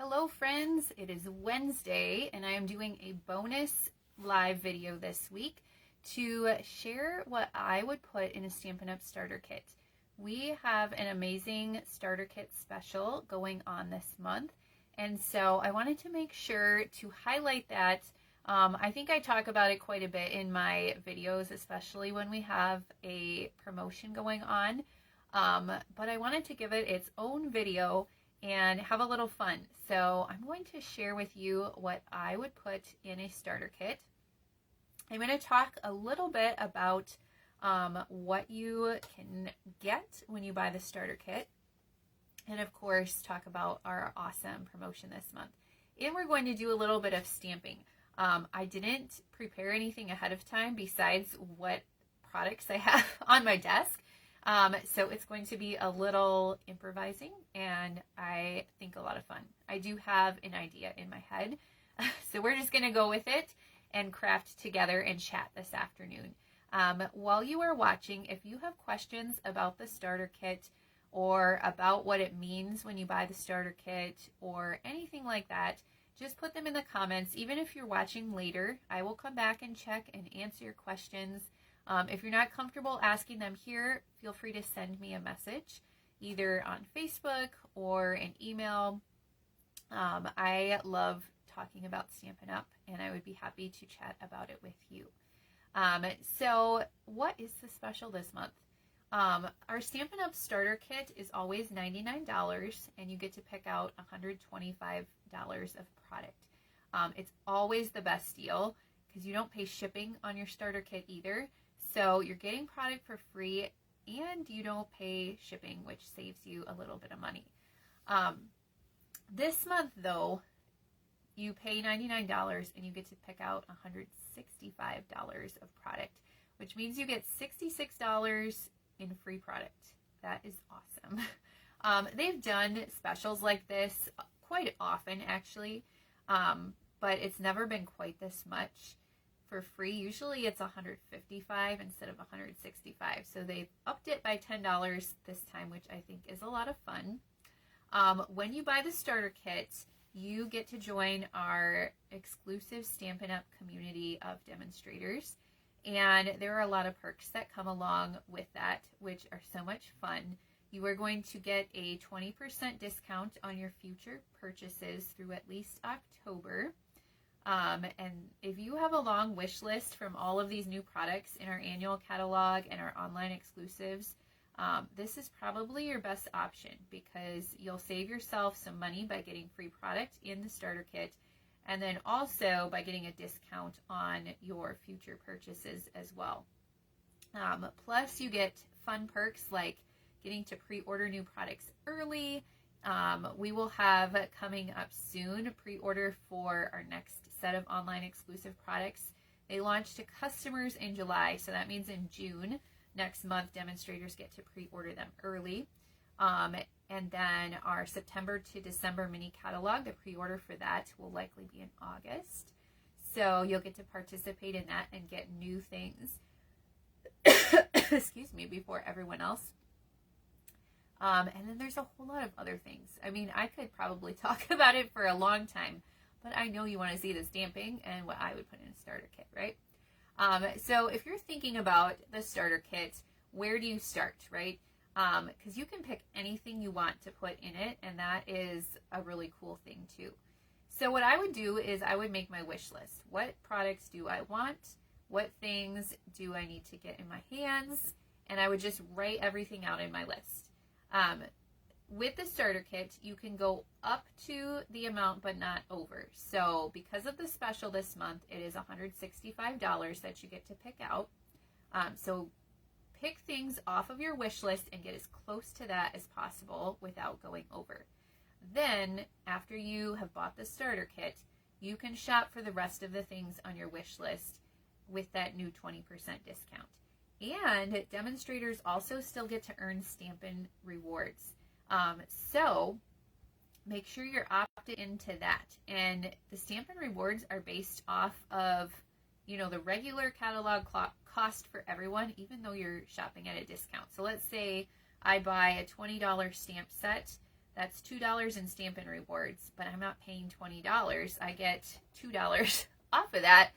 Hello friends, it is Wednesday and I am doing a bonus live video this week to share what I would put in a Stampin' Up! Starter kit. We have an amazing starter kit special going on this month, and so I wanted to make sure to highlight that. I think I talk about it quite a bit in my videos, especially when we have a promotion going on, but I wanted to give it its own video and have a little fun. So I'm going to share with you what I would put in a starter kit. I'm going to talk a little bit about what you can get when you buy the starter kit, and of course talk about our awesome promotion this month. And we're going to do a little bit of stamping. I didn't prepare anything ahead of time besides what products I have on my desk. So it's going to be a little improvising, and I think a lot of fun. I do have an idea in my head, so we're just going to go with it and craft together and chat this afternoon. While you are watching, if you have questions about the starter kit or about what it means when you buy the starter kit or anything like that, just put them in the comments. Even if you're watching later, I will come back and check and answer your questions. If you're not comfortable asking them here, feel free to send me a message, either on Facebook or an email. I love talking about Stampin' Up! And I would be happy to chat about it with you. So what is the special this month? Our Stampin' Up! Starter kit is always $99, and you get to pick out $125 of product. It's always the best deal because you don't pay shipping on your starter kit either. So you're getting product for free and you don't pay shipping, which saves you a little bit of money. This month though, you pay $99 and you get to pick out $165 of product, which means you get $66 in free product. That is awesome. They've done specials like this quite often actually, but it's never been quite this much for free. Usually it's $155 instead of $165. So they've upped it by $10 this time, which I think is a lot of fun. When you buy the starter kit, you get to join our exclusive Stampin' Up! Community of demonstrators. And there are a lot of perks that come along with that, which are so much fun. You are going to get a 20% discount on your future purchases through at least October. And if you have a long wish list from all of these new products in our annual catalog and our online exclusives, this is probably your best option because you'll save yourself some money by getting free product in the starter kit, and then also by getting a discount on your future purchases as well. Plus you get fun perks like getting to pre-order new products early. We will have coming up soon a pre-order for our next set of online exclusive products. They launch to customers in July, so that means in June next month demonstrators get to pre-order them early. And then our September to December mini catalog, the pre-order for that will likely be in August. So you'll get to participate in that and get new things excuse me, before everyone else. And then there's a whole lot of other things. I mean, I could probably talk about it for a long time, but I know you want to see the stamping and what I would put in a starter kit, right? So if you're thinking about the starter kit, where do you start, right? Because you can pick anything you want to put in it, and that is a really cool thing too. So what I would do is I would make my wish list. What products do I want? What things do I need to get in my hands? And I would just write everything out in my list. With the starter kit, you can go up to the amount but not over. So because of the special this month, it is $165 that you get to pick out. So pick things off of your wish list and get as close to that as possible without going over. Then, after you have bought the starter kit, you can shop for the rest of the things on your wish list with that new 20% discount. And demonstrators also still get to earn Stampin' rewards. So make sure you're opted into that. And the Stampin' rewards are based off of, you know, the regular catalog cost for everyone, even though you're shopping at a discount. So let's say I buy a $20 stamp set. That's $2 in Stampin' Rewards, but I'm not paying $20. I get $2 off of that.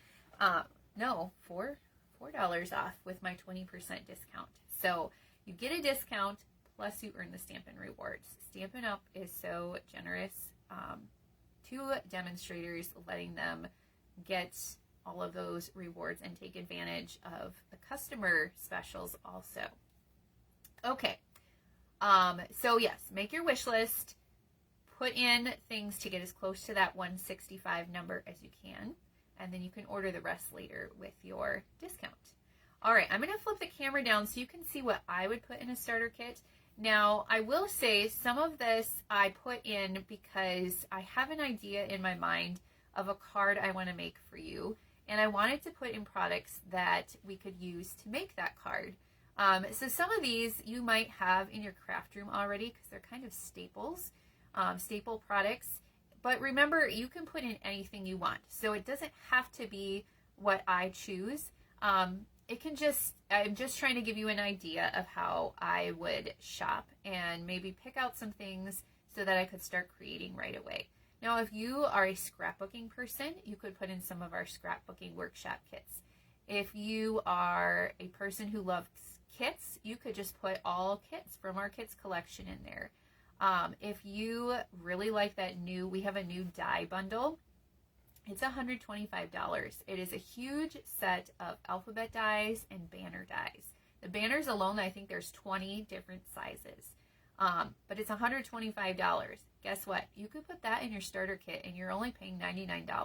No, $4 off with my 20% discount. So you get a discount plus you earn the Stampin' Rewards. Stampin' Up is so generous to demonstrators, letting them get all of those rewards and take advantage of the customer specials also. Okay, so yes, make your wish list, put in things to get as close to that 165 number as you can, and then you can order the rest later with your discount. All right, I'm going to flip the camera down so you can see what I would put in a starter kit. Now, I will say some of this I put in because I have an idea in my mind of a card I want to make for you, and I wanted to put in products that we could use to make that card. So some of these you might have in your craft room already because they're kind of staples, staple products. But remember, you can put in anything you want. So it doesn't have to be what I choose. It can just, I'm just trying to give you an idea of how I would shop and maybe pick out some things so that I could start creating right away. Now, if you are a scrapbooking person, you could put in some of our scrapbooking workshop kits. If you are a person who loves kits, you could just put all kits from our kits collection in there. If you really like that new, we have a new die bundle. It's $125. It is a huge set of alphabet dies and banner dies. The banners alone, I think there's 20 different sizes. But it's $125. Guess what? You could put that in your starter kit and you're only paying $99. So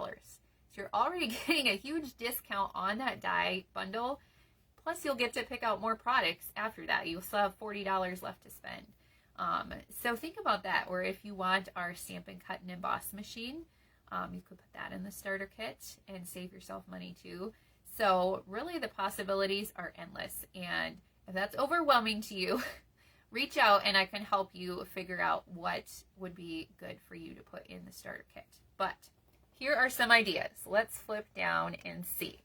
you're already getting a huge discount on that die bundle. Plus you'll get to pick out more products after that. You'll still have $40 left to spend. So think about that. Or if you want our Stampin' Cut and Emboss machine, you could put that in the starter kit and save yourself money too. So really the possibilities are endless. And if that's overwhelming to you, reach out and I can help you figure out what would be good for you to put in the starter kit. But here are some ideas. Let's flip down and see.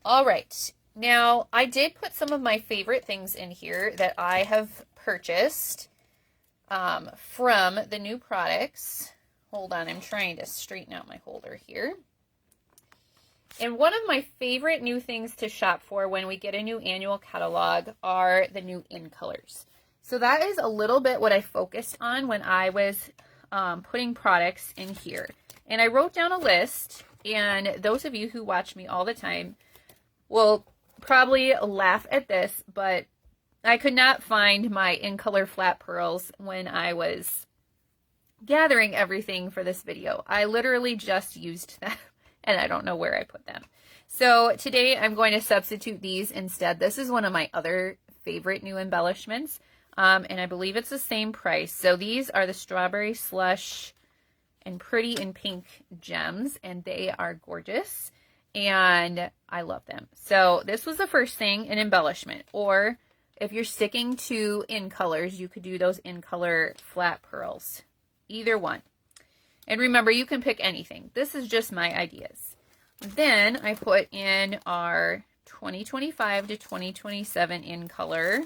All right. Now, I did put some of my favorite things in here that I have purchased from the new products. Hold on, I'm trying to straighten out my holder here. And one of my favorite new things to shop for when we get a new annual catalog are the new in colors. So that is a little bit what I focused on when I was putting products in here. And I wrote down a list, and those of you who watch me all the time will probably laugh at this, but I could not find my in color flat pearls when I was gathering everything for this video. I literally just used them and I don't know where I put them. So today I'm going to substitute these instead. This is one of my other favorite new embellishments, and I believe it's the same price. So these are the Strawberry Slush and Pretty in Pink gems, and they are gorgeous and I love them. So this was the first thing, an embellishment. Or if you're sticking to in colors, you could do those in color flat pearls. Either one. And remember, you can pick anything. This is just my ideas. Then I put in our 2025 to 2027 in color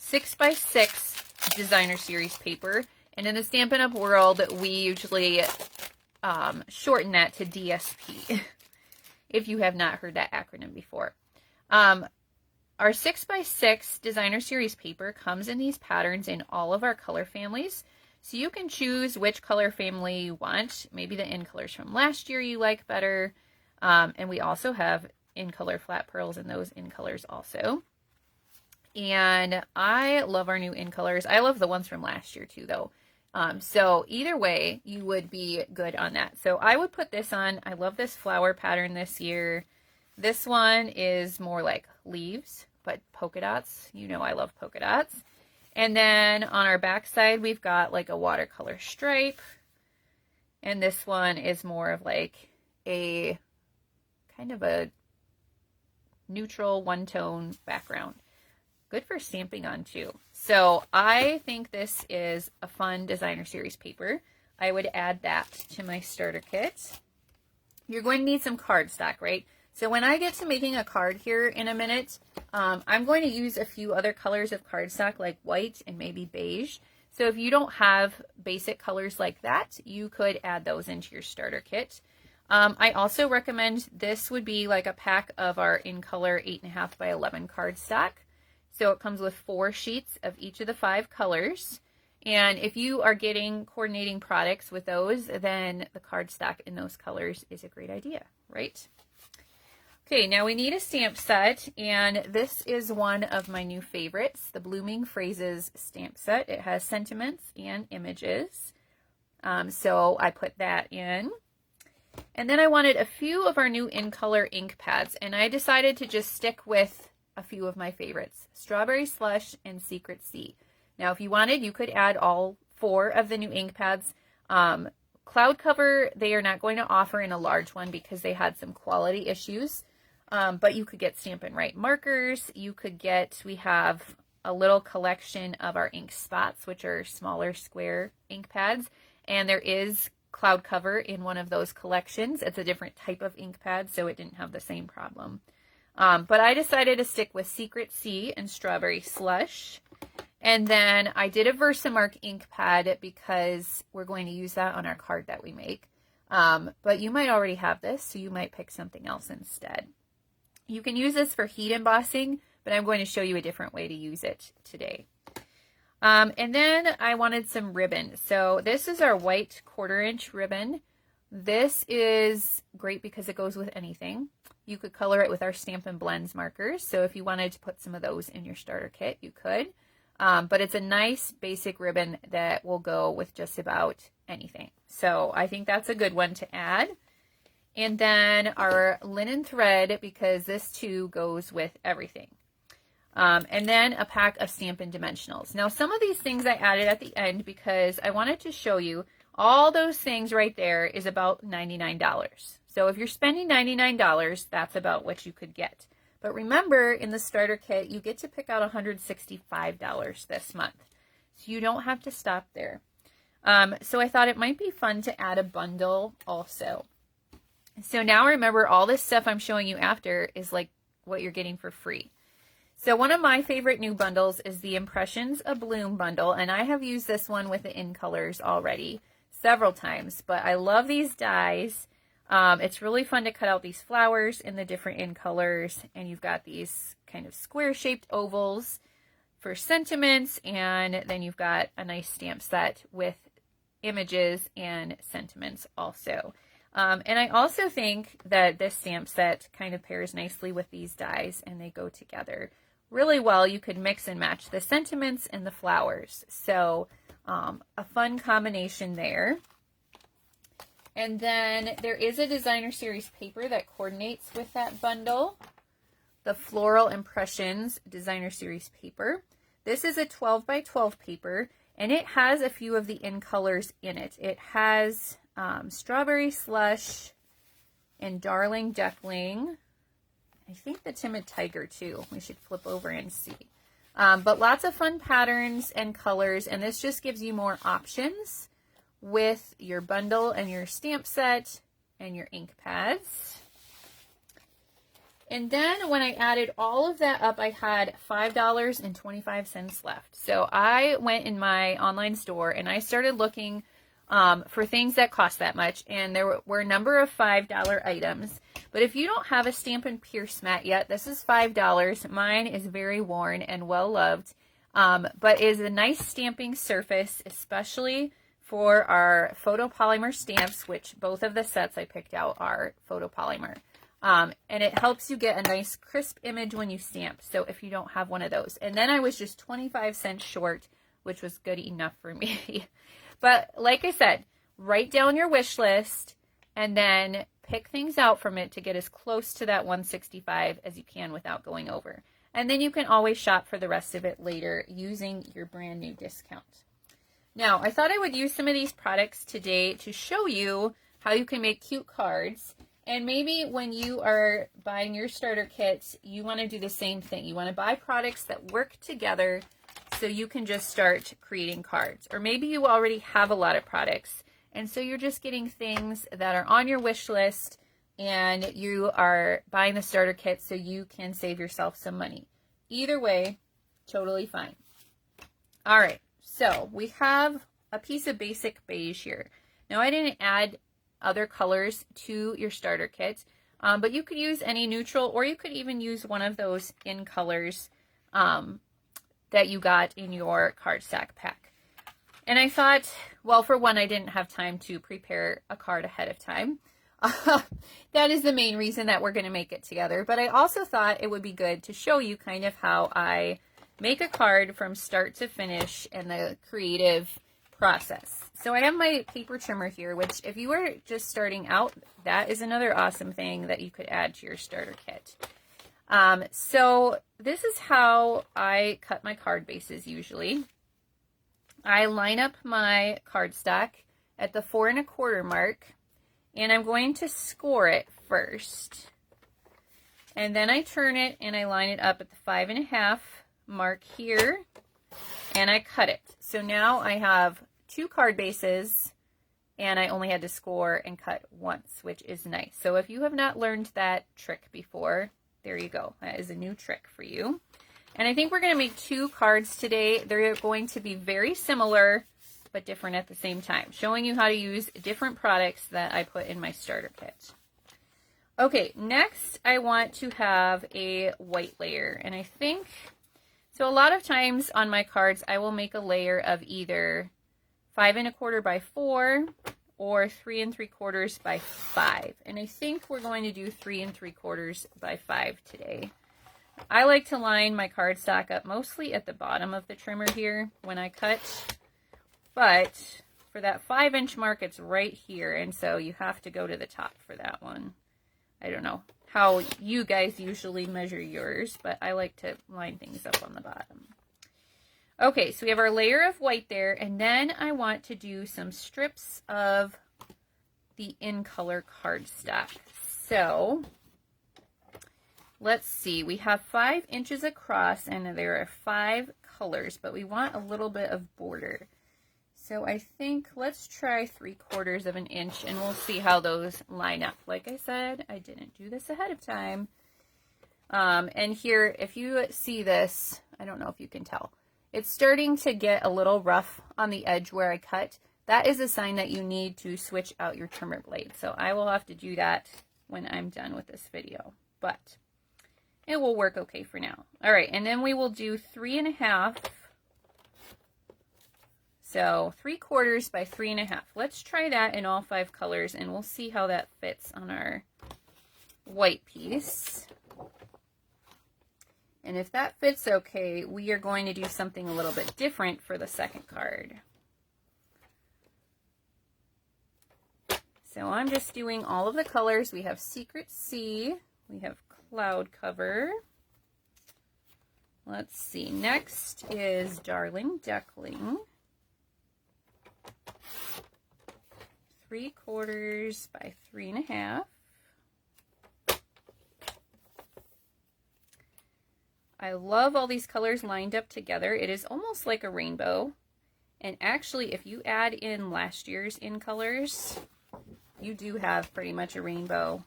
6x6 designer series paper. And in the Stampin' Up! World, we usually shorten that to DSP, if you have not heard that acronym before. Our 6x6 designer series paper comes in these patterns in all of our color families. So you can choose which color family you want. Maybe the in colors from last year you like better. And we also have in color flat pearls in those in colors also. And I love our new in colors. I love the ones from last year too, though. So either way, you would be good on that. So I would put this on. I love this flower pattern this year. This one is more like leaves, but polka dots. You know I love polka dots. And then on our back side, we've got like a watercolor stripe. And this one is more of like a kind of a neutral one-tone background. Good for stamping on too. So I think this is a fun designer series paper. I would add that to my starter kit. You're going to need some cardstock, right? So when I get to making a card here in a minute, I'm going to use a few other colors of cardstock like white and maybe beige. So if you don't have basic colors like that, you could add those into your starter kit. I also recommend this would be like a pack of our In Color 8.5 by 11 cardstock. So it comes with 4 sheets of each of the 5 colors. And if you are getting coordinating products with those, then the cardstock in those colors is a great idea, right? Okay, now we need a stamp set, and this is one of my new favorites, the Blooming Phrases stamp set. It has sentiments and images. So I put that in. And then I wanted a few of our new In Color ink pads, and I decided to just stick with a few of my favorites, Strawberry Slush and Secret Sea. Now, if you wanted, you could add all 4 of the new ink pads. Cloud Cover, they are not going to offer in a large one because they had some quality issues. But you could get Stampin' Right markers. You could get, we have a little collection of our ink spots, which are smaller square ink pads. And there is Cloud Cover in one of those collections. It's a different type of ink pad, so it didn't have the same problem. But I decided to stick with Secret Sea and Strawberry Slush. And then I did a Versamark ink pad because we're going to use that on our card that we make. But you might already have this, so you might pick something else instead. You can use this for heat embossing, but I'm going to show you a different way to use it today. And then I wanted some ribbon. So this is our white 1/4 inch ribbon. This is great because it goes with anything. You could color it with our Stampin' Blends markers. So if you wanted to put some of those in your starter kit, you could. But it's a nice basic ribbon that will go with just about anything. So I think that's a good one to add. And then our linen thread, because this too goes with everything. And then a pack of Stampin' Dimensionals. Now some of these things I added at the end because I wanted to show you all those things right there is about $99. So if you're spending $99, that's about what you could get. But remember, in the starter kit, you get to pick out $165 this month. So you don't have to stop there. So I thought it might be fun to add a bundle also. So now remember, all this stuff I'm showing you after is like what you're getting for free. So one of my favorite new bundles is the Impressions A Bloom bundle, and I have used this one with the In Colors already several times, but I love these dies. It's really fun to cut out these flowers in the different In Colors, and you've got these kind of square-shaped ovals for sentiments, and then you've got a nice stamp set with images and sentiments also. And I also think that this stamp set kind of pairs nicely with these dies, and they go together really well. You could mix and match the sentiments and the flowers. So a fun combination there. And then there is a Designer Series paper that coordinates with that bundle. The Floral Impressions Designer Series paper. This is a 12 by 12 paper, and it has a few of the In Colors in it. It has Strawberry Slush and Darling Duckling. I think the Timid Tiger too. We should flip over and see. But lots of fun patterns and colors, and this just gives you more options with your bundle and your stamp set and your ink pads. And then when I added all of that up, I had $5.25 left. So I went in my online store and I started looking for things that cost that much, and there were a number of $5 items. But if you don't have a Stampin' Pierce mat yet, this is $5. Mine is very worn and well loved, but is a nice stamping surface, especially for our photopolymer stamps, which both of the sets I picked out are photopolymer. And it helps you get a nice crisp image when you stamp, so if you don't have one of those. And then I was just 25 cents short, which was good enough for me. But like I said, write down your wish list and then pick things out from it to get as close to that $165 as you can without going over. And then you can always shop for the rest of it later using your brand new discount. Now, I thought I would use some of these products today to show you how you can make cute cards. And maybe when you are buying your starter kits, you want to do the same thing. You want to buy products that work together so you can just start creating cards. Or maybe you already have a lot of products, and so you're just getting things that are on your wish list and you are buying the starter kit so you can save yourself some money. Either way, totally fine. All right, so we have a piece of basic beige here. Now I didn't add other colors to your starter kit, but you could use any neutral, or you could even use one of those in colors that you got in your cardstock pack. And I thought, well, for one, I didn't have time to prepare a card ahead of time. That is the main reason that we're going to make it together. But I also thought it would be good to show you kind of how I make a card from start to finish and the creative process. So I have my paper trimmer here, which if you were just starting out, that is another awesome thing that you could add to your starter kit. So this is how I cut my card bases usually. I line up my cardstock at the 4 1/4 mark, and I'm going to score it first. And then I turn it and I line it up at the 5 1/2 mark here, and I cut it. So now I have 2 card bases, and I only had to score and cut once, which is nice. So if you have not learned that trick before, there you go. That is a new trick for you. And I think we're going to make 2 cards today. They're going to be very similar, but different at the same time, showing you how to use different products that I put in my starter kit. Okay, next I want to have a white layer. And I think, so a lot of times on my cards, I will make a layer of either 5 1/4 by 4 or 3 3/4 by 5. And I think we're going to do 3 3/4 by 5 today. I like to line my cardstock up mostly at the bottom of the trimmer here when I cut, but for that 5-inch mark, it's right here, and so you have to go to the top for that one. I don't know how you guys usually measure yours, but I like to line things up on the bottom. Okay, so we have our layer of white there, and then I want to do some strips of the in-color cardstock. So let's see, we have 5 inches across and there are 5 colors, but we want a little bit of border. So I think let's try 3/4 of an inch and we'll see how those line up. Like I said, I didn't do this ahead of time. And here, if you see this, I don't know if you can tell, it's starting to get a little rough on the edge where I cut. That is a sign that you need to switch out your trimmer blade. So I will have to do that when I'm done with this video, but it will work okay for now. All right, and then we will do 3 1/2. So 3/4 by 3 1/2. Let's try that in all 5 colors and we'll see how that fits on our white piece. And if that fits okay, we are going to do something a little bit different for the second card. So I'm just doing all of the colors. We have Secret Sea, we have Cloud Cover. Let's see, next is Darling Duckling. 3/4 by 3 1/2. I love all these colors lined up together. It is almost like a rainbow. And actually, if you add in last year's in colors, you do have pretty much a rainbow.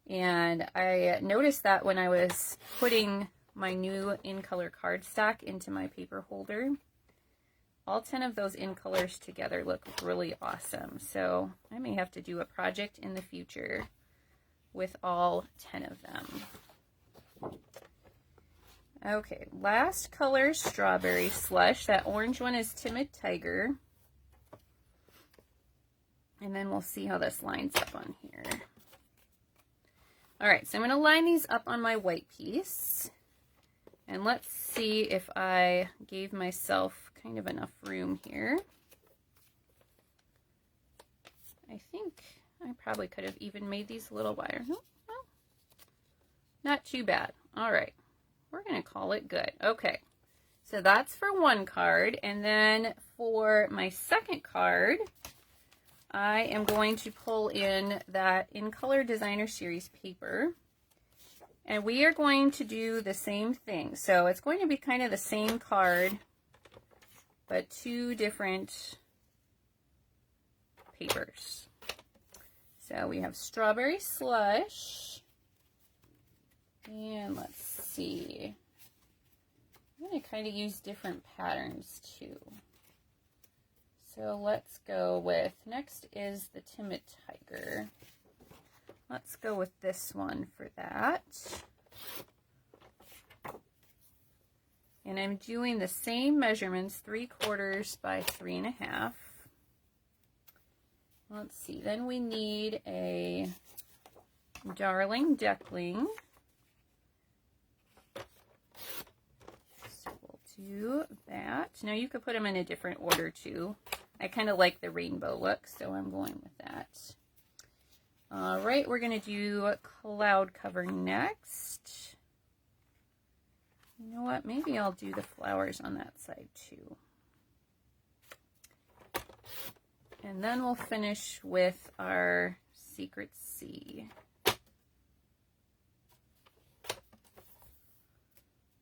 And I noticed that when I was putting my new in-color cardstock into my paper holder. All 10 of those in colors together look really awesome. So I may have to do a project in the future with all 10 of them. Okay, last color, Strawberry Slush. That orange one is Timid Tiger. And then we'll see how this lines up on here. All right, so I'm going to line these up on my white piece. And let's see if I gave myself kind of enough room here. I think I probably could have even made these a little wider. No, well, not too bad. All right, we're going to call it good. Okay, so that's for one card. And then for my second card, I am going to pull in that In Color Designer Series paper. And we are going to do the same thing. So it's going to be kind of the same card, but two different papers. So we have strawberry slush. And let's see. I'm going to kind of use different patterns too. So let's go with, next is the Timid Tiger. Let's go with this one for that. And I'm doing the same measurements, 3/4 by 3.5. Let's see, then we need a Darling Duckling. So we'll do that. Now you could put them in a different order too. I kind of like the rainbow look, so I'm going with that. All right, we're going to do Cloud Cover next. You know what? Maybe I'll do the flowers on that side too. And then we'll finish with our Secret Sea.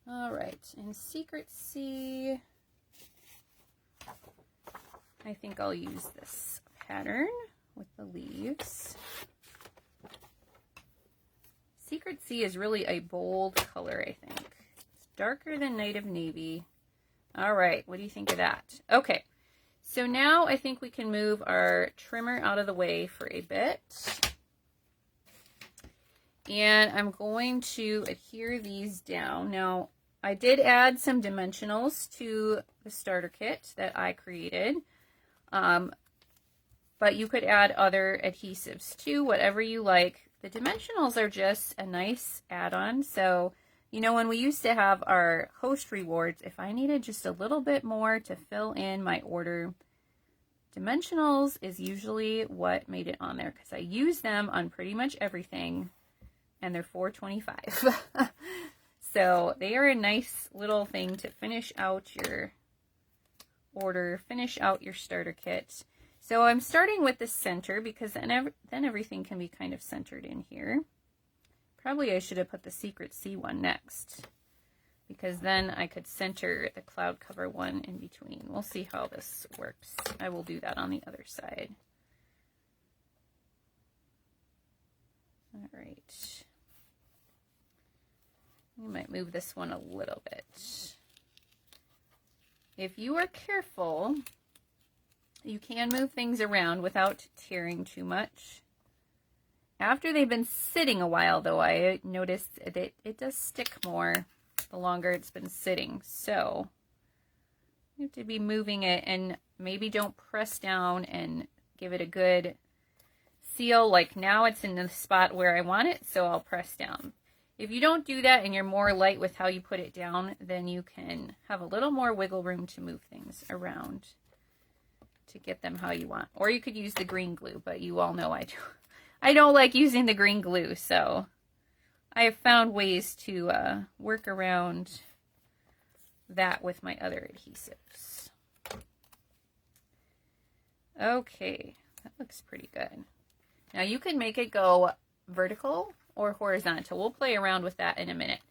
All right, in Secret Sea, I think I'll use this pattern with the leaves. Secret Sea is really a bold color, I think. It's darker than Night of Navy. All right, what do you think of that? Okay, so now I think we can move our trimmer out of the way for a bit. And I'm going to adhere these down. Now, I did add some dimensionals to the starter kit that I created. But you could add other adhesives too, whatever you like. The dimensionals are just a nice add-on. So, you know, when we used to have our host rewards, if I needed just a little bit more to fill in my order, dimensionals is usually what made it on there because I use them on pretty much everything and they're $4.25. So they are a nice little thing to finish out your order, finish out your starter kit. So I'm starting with the center because then everything can be kind of centered in here. Probably I should have put the Secret Sea one next because then I could center the cloud cover one in between. We'll see how this works. I will do that on the other side. All right. You might move this one a little bit. If you are careful, you can move things around without tearing too much. After they've been sitting a while, though, I noticed that it does stick more the longer it's been sitting. So you have to be moving it and maybe don't press down and give it a good seal. Like now it's in the spot where I want it, so I'll press down. If you don't do that and you're more light with how you put it down, then you can have a little more wiggle room to move things around to get them how you want. Or you could use the green glue, but you all know I don't like using the green glue, so I have found ways to work around that with my other adhesives. Okay, that looks pretty good. Now you can make it go vertical or horizontal. We'll play around with that in a minute.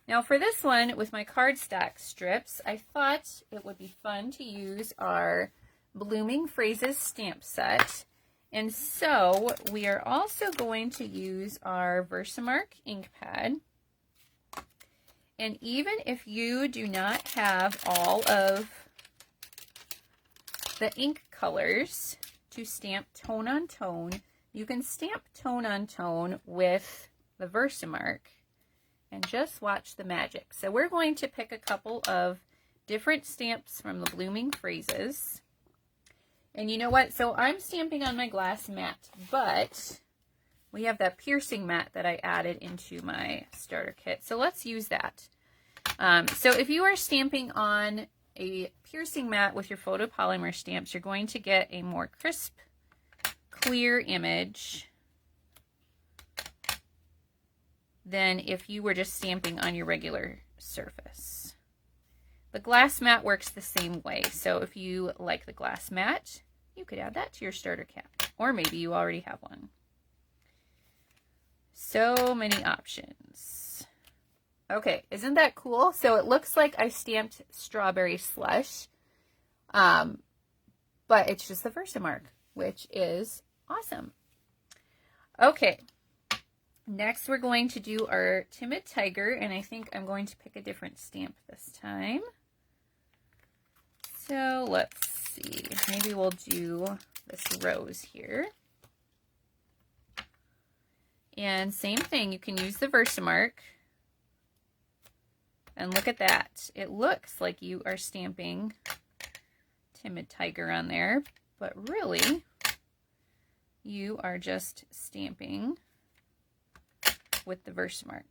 Now for this one, with my cardstock strips, I thought it would be fun to use our Blooming Phrases stamp set. And so we are also going to use our Versamark ink pad. And even if you do not have all of the ink colors to stamp tone on tone, you can stamp tone on tone with the Versamark and just watch the magic. So we're going to pick a couple of different stamps from the Blooming Phrases. And you know what? So I'm stamping on my glass mat, but we have that piercing mat that I added into my starter kit. So let's use that. So if you are stamping on a piercing mat with your photopolymer stamps, you're going to get a more crisp, clear image than if you were just stamping on your regular surface. The glass mat works the same way. So if you like the glass mat, you could add that to your starter kit, or maybe you already have one. So many options. Okay, isn't that cool? So it looks like I stamped Strawberry Slush, but it's just the Versamark, which is awesome. Okay, next we're going to do our Timid Tiger, and I think I'm going to pick a different stamp this time. So let's see, maybe we'll do this rose here. And same thing, you can use the Versamark. And look at that. It looks like you are stamping Timid Tiger on there, but really you are just stamping with the Versamark.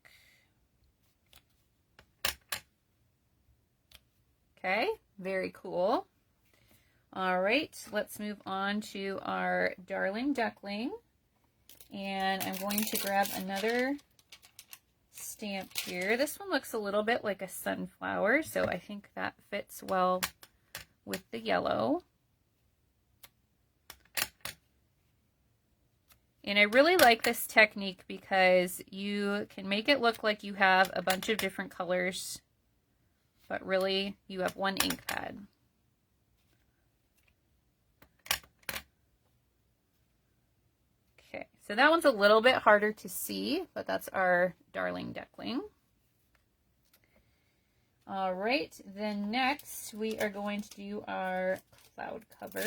Okay, very cool. All right, let's move on to our Darling Duckling. And I'm going to grab another stamp here. This one looks a little bit like a sunflower, so I think that fits well with the yellow. And I really like this technique because you can make it look like you have a bunch of different colors, but really you have one ink pad. Okay, so that one's a little bit harder to see, but that's our Darling Duckling. All right, then next we are going to do our cloud cover.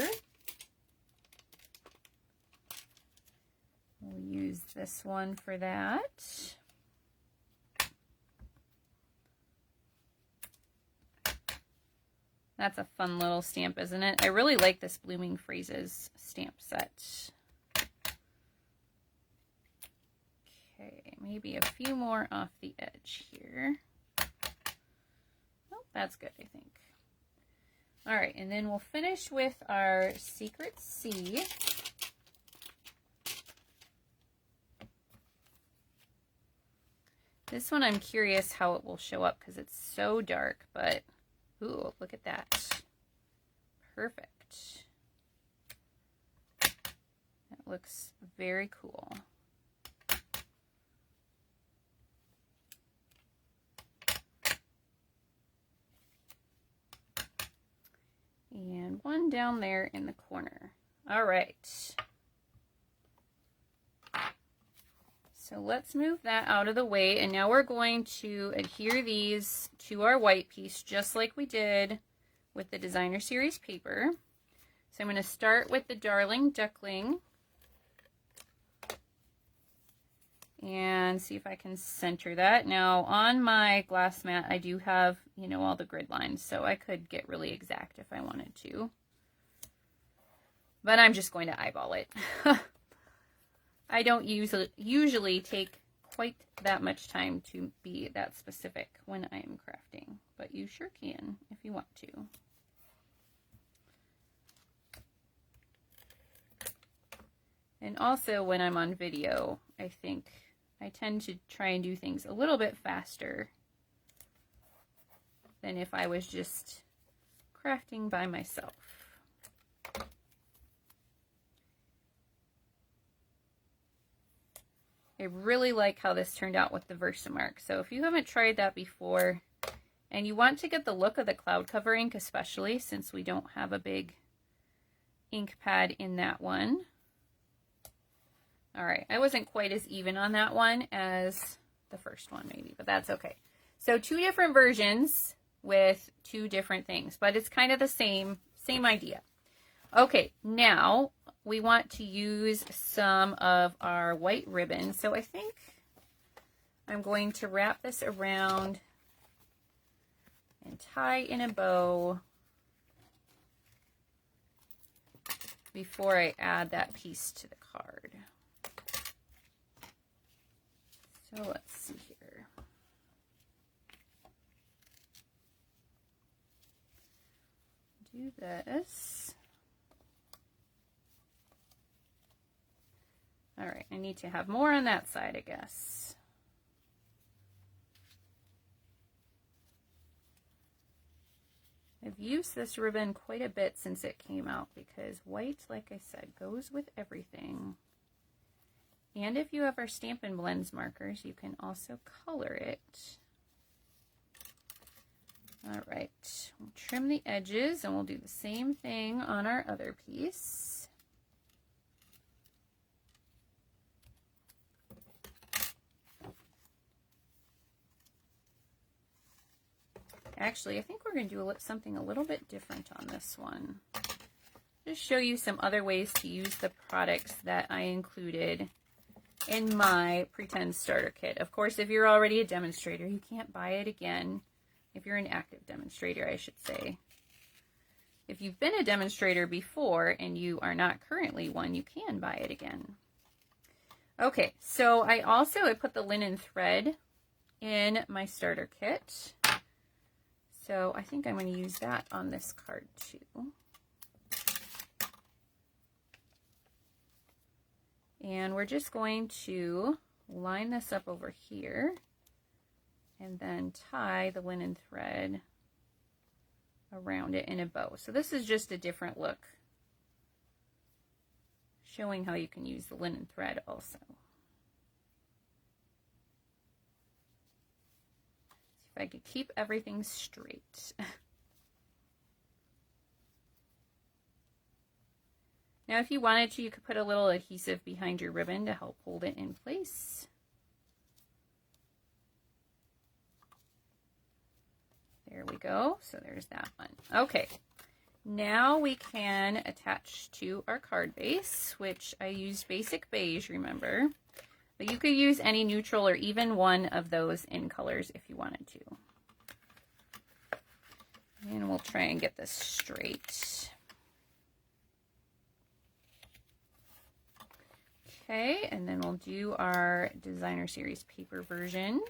We'll use this one for that. That's a fun little stamp, isn't it? I really like this Blooming Phrases stamp set. Okay, maybe a few more off the edge here. Oh, that's good, I think. All right, and then we'll finish with our Secret C. This one I'm curious how it will show up because it's so dark, but ooh, look at that. Perfect. That looks very cool. And one down there in the corner. All right. So let's move that out of the way, and now we're going to adhere these to our white piece just like we did with the Designer Series paper. So I'm going to start with the Darling Duckling and see if I can center that. Now on my glass mat I do have, you know, all the grid lines, so I could get really exact if I wanted to. But I'm just going to eyeball it. I don't usually take quite that much time to be that specific when I am crafting, but you sure can if you want to. And also when I'm on video, I think I tend to try and do things a little bit faster than if I was just crafting by myself. I really like how this turned out with the Versamark. So if you haven't tried that before and you want to get the look of the cloud cover ink, especially since we don't have a big ink pad in that one. All right, I wasn't quite as even on that one as the first one maybe, but that's okay. So two different versions with two different things, but it's kind of the same idea. Okay, now we want to use some of our white ribbon. So I think I'm going to wrap this around and tie in a bow before I add that piece to the card. So let's see here. Do this. All right, I need to have more on that side, I guess. I've used this ribbon quite a bit since it came out because white, like I said, goes with everything. And if you have our Stampin' Blends markers, you can also color it. All right, we'll trim the edges and we'll do the same thing on our other piece. Actually, I think we're going to do something a little bit different on this one. Just show you some other ways to use the products that I included in my pretend starter kit. Of course, if you're already a demonstrator, you can't buy it again. If you're an active demonstrator, I should say. If you've been a demonstrator before and you are not currently one, you can buy it again. Okay, so I put the linen thread in my starter kit. So I think I'm going to use that on this card too. And we're just going to line this up over here and then tie the linen thread around it in a bow. So this is just a different look, showing how you can use the linen thread also. See if I could keep everything straight. Now, if you wanted to, you could put a little adhesive behind your ribbon to help hold it in place. There we go. So there's that one. Okay. Now we can attach to our card base, which I used Basic Beige, remember. But you could use any neutral or even one of those in colors if you wanted to. And we'll try and get this straight. Okay, and then we'll do our Designer Series paper version.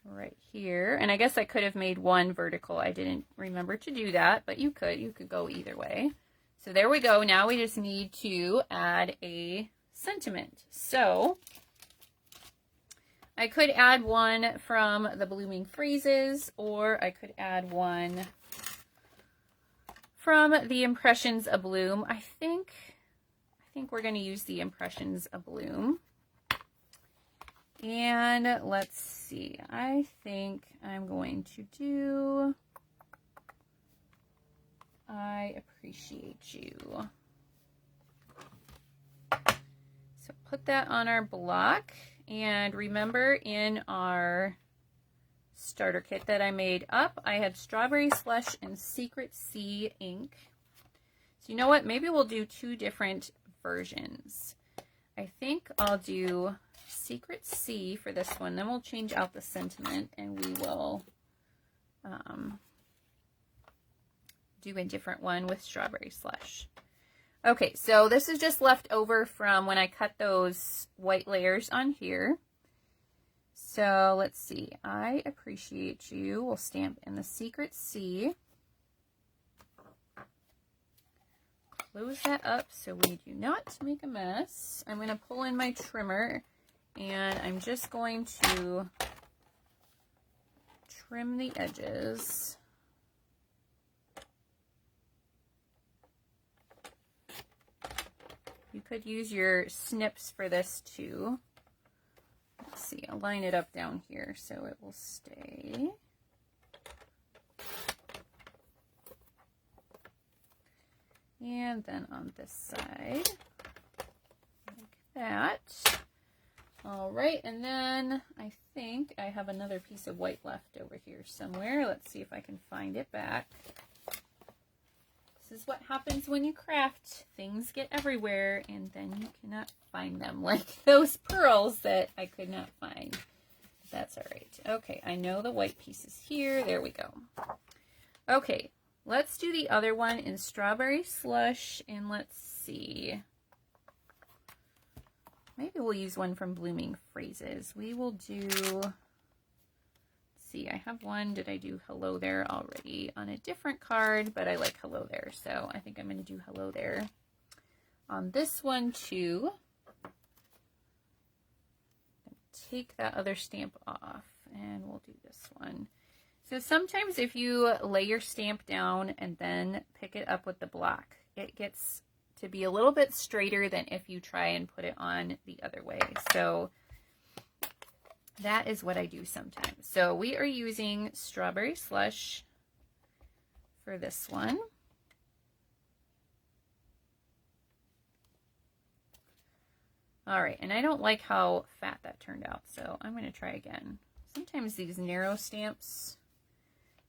Right here. And I guess I could have made one vertical. I didn't remember to do that, but you could go either way. So there we go. Now we just need to add a sentiment. So I could add one from the Blooming Phrases, or I could add one from the Impressions of Bloom. I think we're going to use the Impressions of Bloom. And let's see. I think I'm going to do I Appreciate You. So put that on our block. And remember, in our starter kit that I made up, I had Strawberry Slush and Secret Sea ink. So you know what? Maybe we'll do two different versions. I think I'll do Secret Sea for this one. Then we'll change out the sentiment and we will do a different one with Strawberry Slush. Okay, so this is just left over from when I cut those white layers on here. So let's see. I Appreciate You. We'll stamp in the Secret Sea. Close that up so we do not make a mess. I'm going to pull in my trimmer and I'm just going to trim the edges. You could use your snips for this too. Let's see, I'll line it up down here so it will stay. And then on this side, like that. All right, and then I think I have another piece of white left over here somewhere. Let's see if I can find it back. This is what happens when you craft. Things get everywhere, and then you cannot find them, like those pearls that I could not find. That's all right. Okay, I know the white piece is here. There we go. Okay, let's do the other one in Strawberry Slush, and let's see. Maybe we'll use one from Blooming Phrases. We will do, let's see, I have one. Did I do Hello There already on a different card? But I like Hello There, so I think I'm going to do Hello There on this one too. Take that other stamp off, and we'll do this one. So sometimes if you lay your stamp down and then pick it up with the block, it gets to be a little bit straighter than if you try and put it on the other way. So that is what I do sometimes. So we are using Strawberry Slush for this one. All right, and I don't like how fat that turned out, so I'm going to try again. Sometimes these narrow stamps,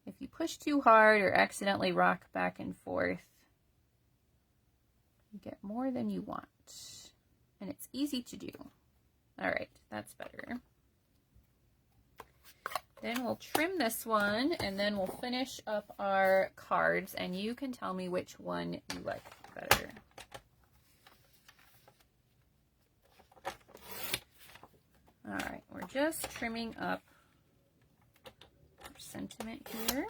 if you push too hard or accidentally rock back and forth, you get more than you want. And it's easy to do. All right, that's better. Then we'll trim this one, and then we'll finish up our cards, and you can tell me which one you like better. All right, we're just trimming up our sentiment here.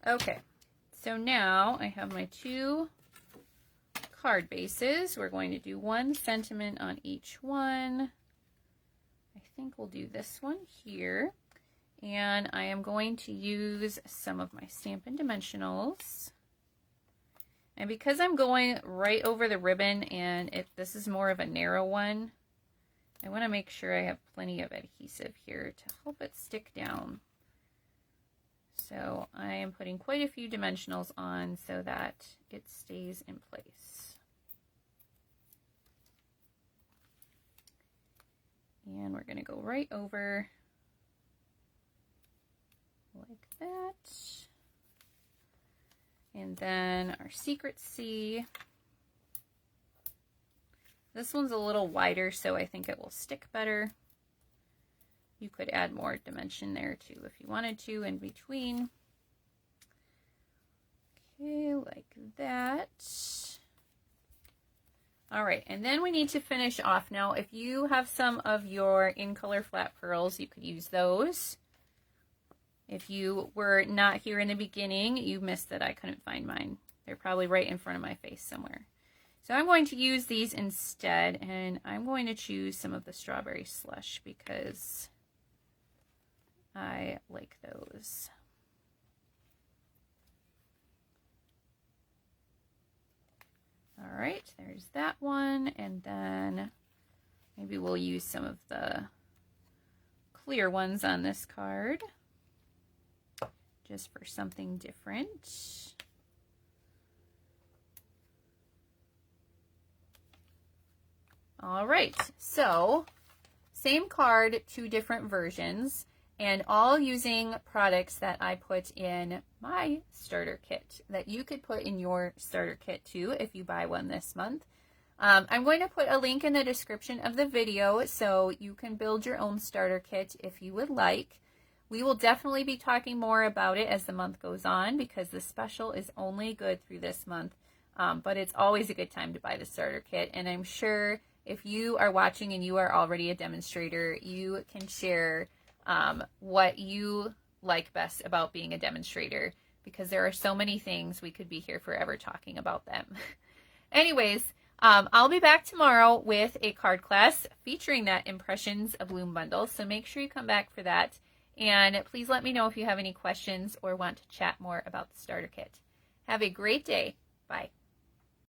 Okay, so now I have my 2 card bases. We're going to do 1 sentiment on each one. I think we'll do this one here. And I am going to use some of my Stampin' Dimensionals. And because I'm going right over the ribbon and this is more of a narrow one, I want to make sure I have plenty of adhesive here to help it stick down. So I am putting quite a few dimensionals on so that it stays in place. And we're going to go right over like that. And then our Secret C. This one's a little wider, so I think it will stick better. You could add more dimension there too if you wanted to in between. Okay, like that. All right, and then we need to finish off. Now, if you have some of your in color flat pearls, you could use those. If you were not here in the beginning, you missed that I couldn't find mine. They're probably right in front of my face somewhere. So I'm going to use these instead, and I'm going to choose some of the strawberry slush because I like those. All right, there's that one, and then maybe we'll use some of the clear ones on this card just for something different. All right, so same card, 2 different versions, and all using products that I put in my starter kit that you could put in your starter kit too if you buy one this month. I'm going to put a link in the description of the video so you can build your own starter kit if you would like. We will definitely be talking more about it as the month goes on because the special is only good through this month, but it's always a good time to buy the starter kit, and I'm sure if you are watching and you are already a demonstrator, you can share what you like best about being a demonstrator because there are so many things we could be here forever talking about them. Anyways, I'll be back tomorrow with a card class featuring that Impressions of Loom bundle, so make sure you come back for that. And please let me know if you have any questions or want to chat more about the starter kit. Have a great day. Bye.